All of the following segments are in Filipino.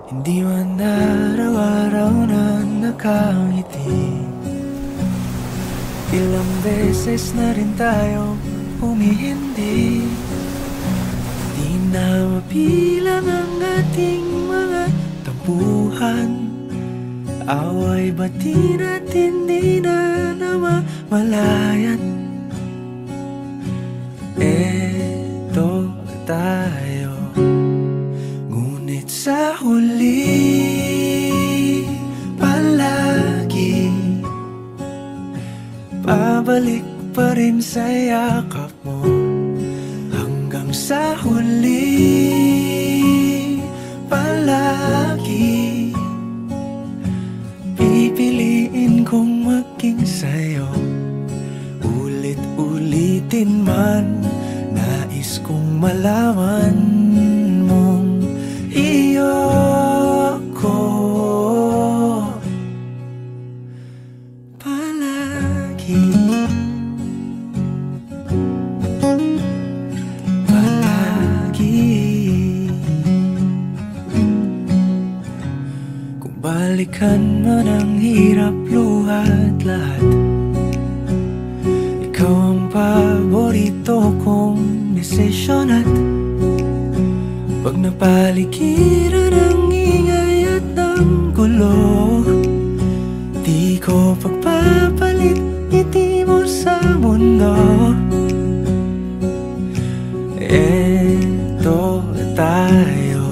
Hindi man araw-araw na nakangiti. Ilang beses na rin tayo humihindi. Di na mapilang ang ating mga tampuhan. Away bati natin di na namamalayan. Eto tayo, ngunit sa huli palagi pabalik pa rin sa yakap mo. Hanggang sa huli palagi pipiliin kong maging sa'yo. Ulit-ulitin man, nais kong malaman mong iyo ko palagi. Palagi. Kung balikan man ang hirap, luhat lahat, ikaw ang paborito kong desisyon. At pag napaligiran ang ingay at ang gulo, di ko pagpapalit ngiti mo sa mundo. Eto tayo,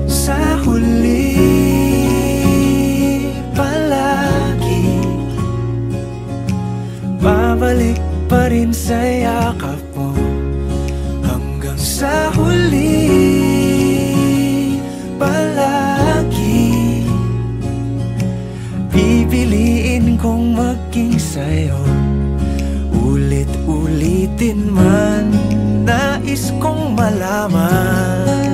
sa huli palagi babalik pa rin sa yakap mo. Hanggang sa huli palagi pipiliin kong maging sa'yo. Ulit-ulitin man, nais kong malaman